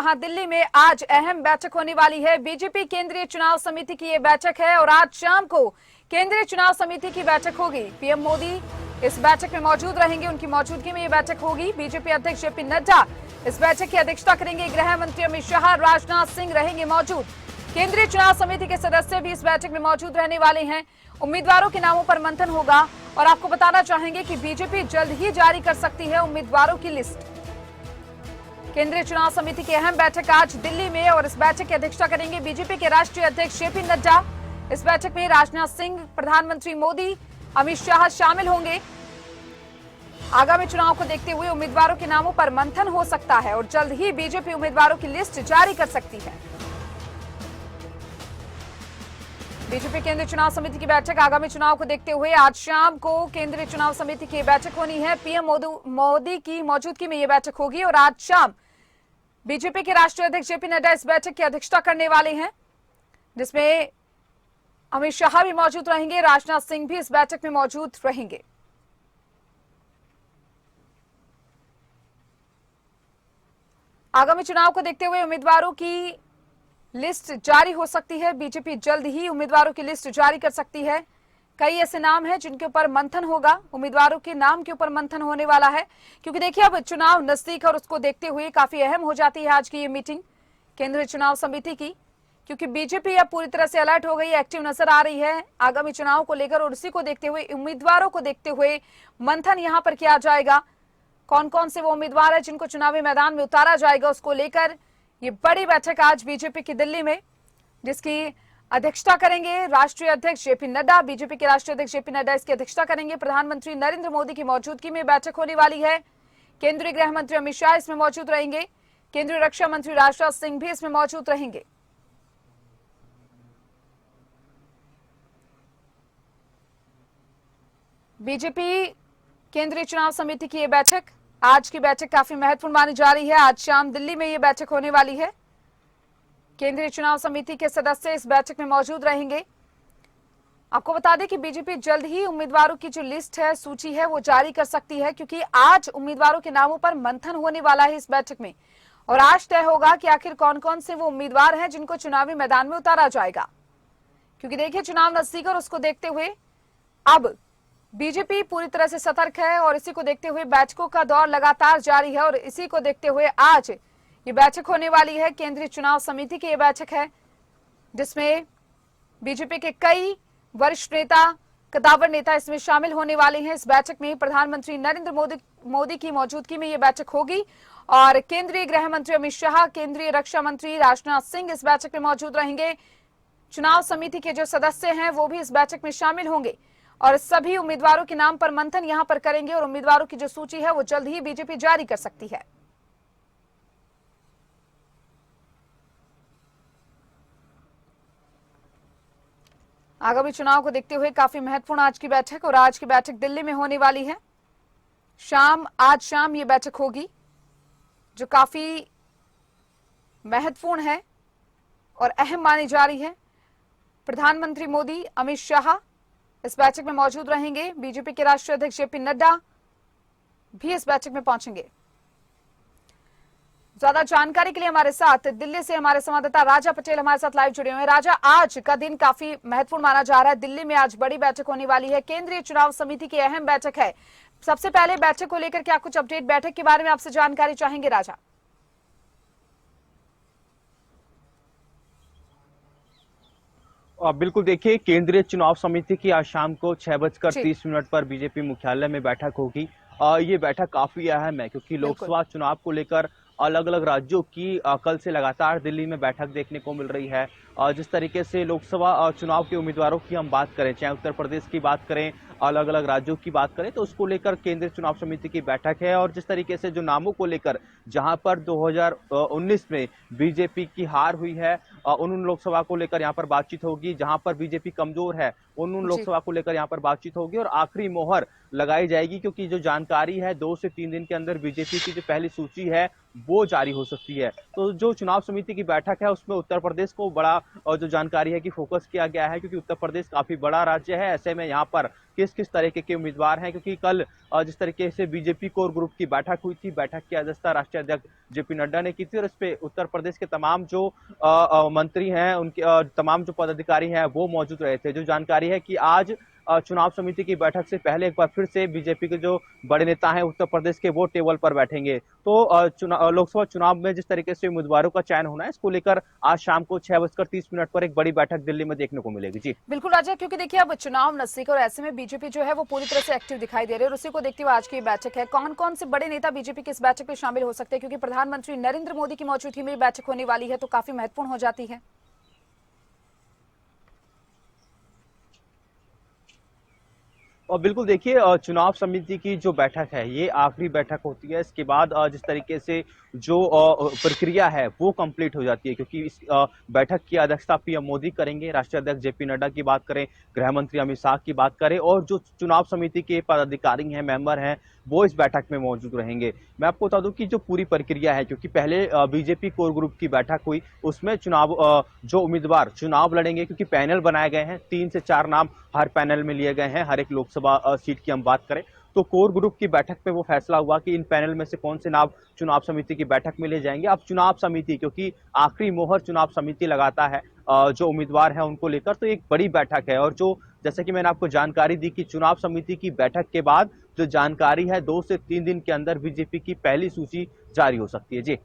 जहां दिल्ली में आज अहम बैठक होने वाली है। बीजेपी केंद्रीय चुनाव समिति की ये बैठक है और आज शाम को केंद्रीय चुनाव समिति की बैठक होगी। पीएम मोदी इस बैठक में मौजूद रहेंगे, उनकी मौजूदगी में ये बैठक होगी। बीजेपी अध्यक्ष जेपी नड्डा इस बैठक की अध्यक्षता करेंगे। गृह मंत्री अमित शाह, राजनाथ सिंह रहेंगे मौजूद। केंद्रीय चुनाव समिति के सदस्य भी इस बैठक में मौजूद रहने वाले हैं। उम्मीदवारों के नामों पर मंथन होगा और आपको बताना चाहेंगे कि बीजेपी जल्द ही जारी कर सकती है उम्मीदवारों की लिस्ट। केंद्रीय चुनाव समिति की अहम बैठक आज दिल्ली में और इस बैठक की अध्यक्षता करेंगे बीजेपी के राष्ट्रीय अध्यक्ष जेपी नड्डा। इस बैठक में राजनाथ सिंह, प्रधानमंत्री मोदी, अमित शाह शामिल होंगे। आगामी चुनाव को देखते हुए उम्मीदवारों के नामों पर मंथन हो सकता है और जल्द ही बीजेपी उम्मीदवारों की लिस्ट जारी कर सकती है। बीजेपी केंद्रीय चुनाव समिति की बैठक आगामी चुनाव को देखते हुए आज शाम को केंद्रीय चुनाव समिति की बैठक होनी है। पीएम मोदी की मौजूदगी में यह बैठक होगी और आज शाम बीजेपी के राष्ट्रीय अध्यक्ष जेपी नड्डा इस बैठक की अध्यक्षता करने वाले हैं, जिसमें अमित शाह भी मौजूद रहेंगे, राजनाथ सिंह भी इस बैठक में मौजूद रहेंगे। आगामी चुनाव को देखते हुए उम्मीदवारों की लिस्ट जारी हो सकती है। बीजेपी जल्द ही उम्मीदवारों की लिस्ट जारी कर सकती है। कई ऐसे नाम हैं जिनके ऊपर मंथन होगा, उम्मीदवारों के नाम के ऊपर मंथन होने वाला है, क्योंकि देखिए अब चुनाव नजदीक और उसको देखते हुए काफी अहम हो जाती है आज की ये मीटिंग केंद्रीय चुनाव समिति की, क्योंकि बीजेपी अब पूरी तरह से अलर्ट हो गई है, एक्टिव नजर आ रही है आगामी चुनाव को लेकर और उसी को देखते हुए उम्मीदवारों को देखते हुए मंथन यहां पर किया जाएगा। कौन कौन से वो उम्मीदवार है जिनको चुनावी मैदान में उतारा जाएगा, उसको लेकर ये बड़ी बैठक आज बीजेपी की दिल्ली में, जिसकी अध्यक्षता करेंगे राष्ट्रीय अध्यक्ष जेपी नड्डा। बीजेपी के राष्ट्रीय अध्यक्ष जेपी नड्डा इसकी अध्यक्षता करेंगे। प्रधानमंत्री नरेंद्र मोदी की मौजूदगी में बैठक होने वाली है। केंद्रीय गृह मंत्री अमित शाह इसमें मौजूद रहेंगे। केंद्रीय रक्षा मंत्री राजनाथ सिंह भी इसमें मौजूद रहेंगे। बीजेपी केंद्रीय चुनाव समिति की यह बैठक, आज की बैठक काफी महत्वपूर्ण मानी जा रही है। आज शाम दिल्ली में यह बैठक होने वाली है। केंद्रीय चुनाव समिति के सदस्य इस बैठक में मौजूद रहेंगे। आपको बता दें कि बीजेपी जल्द ही उम्मीदवारों की जो लिस्ट है, सूची है, वो जारी कर सकती है, क्योंकि आज उम्मीदवारों के नामों पर मंथन होने वाला है इस बैठक में और आज तय होगा कि आखिर कौन कौन से वो उम्मीदवार हैं जिनको चुनावी मैदान में उतारा जाएगा। क्योंकि देखिए चुनाव नजदीक और उसको देखते हुए अब बीजेपी पूरी तरह से सतर्क है और इसी को देखते हुए बैठकों का दौर लगातार जारी है और इसी को देखते हुए आज ये बैठक होने वाली है। केंद्रीय चुनाव समिति की ये बैठक है जिसमें बीजेपी के कई वरिष्ठ नेता, कद्दावर नेता इसमें शामिल होने वाले हैं। इस बैठक में प्रधानमंत्री नरेंद्र मोदी की मौजूदगी में ये बैठक होगी और केंद्रीय गृह मंत्री अमित शाह, केंद्रीय रक्षा मंत्री राजनाथ सिंह इस बैठक में मौजूद रहेंगे। चुनाव समिति के जो सदस्य हैं वो भी इस बैठक में शामिल होंगे और सभी उम्मीदवारों के नाम पर मंथन यहां पर करेंगे और उम्मीदवारों की जो सूची है वो जल्द ही बीजेपी जारी कर सकती है। आगामी चुनाव को देखते हुए काफी महत्वपूर्ण आज की बैठक और आज की बैठक दिल्ली में होने वाली है। आज शाम ये बैठक होगी जो काफी महत्वपूर्ण है और अहम मानी जा रही है। प्रधानमंत्री मोदी, अमित शाह इस बैठक में मौजूद रहेंगे। बीजेपी के राष्ट्रीय अध्यक्ष जेपी नड्डा भी इस बैठक में पहुंचेंगे। ज्यादा जानकारी के लिए हमारे साथ दिल्ली से हमारे संवाददाता राजा पटेल हमारे साथ लाइव जुड़े हुए हैं। राजा, आज का दिन काफी महत्वपूर्ण माना जा रहा है। दिल्ली में आज बड़ी बैठक होने वाली है, केंद्रीय चुनाव समिति की अहम बैठक है। सबसे पहले बैठक को लेकर क्या कुछ अपडेट, बैठक के बारे में आपसे जानकारी चाहेंगे राजा? बिल्कुल, देखिए केंद्रीय चुनाव समिति की आज शाम को 6:30 पर बीजेपी मुख्यालय में बैठक होगी। ये बैठक काफी अहम है क्योंकि लोकसभा चुनाव को लेकर अलग अलग राज्यों की कल से लगातार दिल्ली में बैठक देखने को मिल रही है। जिस तरीके से लोकसभा चुनाव के उम्मीदवारों की हम बात करें, चाहे उत्तर प्रदेश की बात करें, अलग अलग राज्यों की बात करें, तो उसको लेकर केंद्रीय चुनाव समिति की बैठक है। और जिस तरीके से जो नामों को लेकर, जहां पर 2019 में बीजेपी की हार हुई है, उन लोकसभा को लेकर यहाँ पर बातचीत होगी। जहां पर बीजेपी कमजोर है उन लोकसभा को लेकर यहाँ पर बातचीत होगी और आखिरी मोहर लगाई जाएगी, क्योंकि जो जानकारी है 2 से 3 दिन के अंदर बीजेपी की जो पहली सूची है वो जारी हो सकती है। तो जो चुनाव समिति की बैठक है उसमें उत्तर प्रदेश को बड़ा जो जानकारी है कि फोकस किया गया है, क्योंकि उत्तर प्रदेश काफी बड़ा राज्य है। ऐसे में यहाँ पर किस किस तरीके के उम्मीदवार हैं, क्योंकि कल जिस तरीके से बीजेपी कोर ग्रुप की बैठक हुई थी, बैठक की अध्यक्षता राष्ट्रीय अध्यक्ष जेपी नड्डा ने की थी और इस पे उत्तर प्रदेश के तमाम जो मंत्री हैं, उनके तमाम जो पदाधिकारी हैं वो मौजूद रहे थे। जो जानकारी है कि आज चुनाव समिति की बैठक से पहले एक बार फिर से बीजेपी के जो बड़े नेता हैं उत्तर प्रदेश के, वो टेबल पर बैठेंगे। तो लोकसभा चुनाव में जिस तरीके से उम्मीदवारों का चयन होना है, इसको लेकर आज शाम को 6:30 पर एक बड़ी बैठक दिल्ली में देखने को मिलेगी। जी बिल्कुल राजा, क्योंकि देखिए अब चुनाव नजदीक और ऐसे में बीजेपी जो है वो पूरी तरह से एक्टिव दिखाई दे रही है और उसी को देखते हुए आज की बैठक है। कौन कौन से बड़े नेता बीजेपी की इस बैठक में शामिल हो सकते हैं, क्योंकि प्रधानमंत्री नरेंद्र मोदी की मौजूदगी में बैठक होने वाली है तो काफी महत्वपूर्ण हो जाती है। और बिल्कुल देखिए, चुनाव समिति की जो बैठक है ये आखिरी बैठक होती है। इसके बाद जिस तरीके से जो प्रक्रिया है वो कंप्लीट हो जाती है, क्योंकि इस बैठक की अध्यक्षता पीएम मोदी करेंगे। राष्ट्रीय अध्यक्ष जेपी नड्डा की बात करें, गृह मंत्री अमित शाह की बात करें, और जो चुनाव समिति के पदाधिकारी हैं, मेंबर हैं, वो इस बैठक में मौजूद रहेंगे। मैं आपको बता दूं कि जो पूरी प्रक्रिया है, क्योंकि पहले बीजेपी कोर ग्रुप की बैठक हुई, उसमें जो उम्मीदवार चुनाव लड़ेंगे, क्योंकि पैनल बनाए गए हैं, 3 से 4 नाम हर पैनल में लिए गए हैं। हर एक लोकसभा सीट की हम बात करें तो कोर ग्रुप की बैठक में वो फैसला हुआ कि इन पैनल में से कौन से नाम चुनाव समिति की बैठक में ले जाएंगे। अब चुनाव समिति, क्योंकि आखिरी मोहर चुनाव समिति लगाता है जो उम्मीदवार है उनको लेकर, तो एक बड़ी बैठक है। और जो जैसे कि मैंने आपको जानकारी दी कि चुनाव समिति की बैठक के बाद जो जानकारी है 2 से 3 दिन के अंदर बीजेपी की पहली सूची जारी हो सकती है। जी।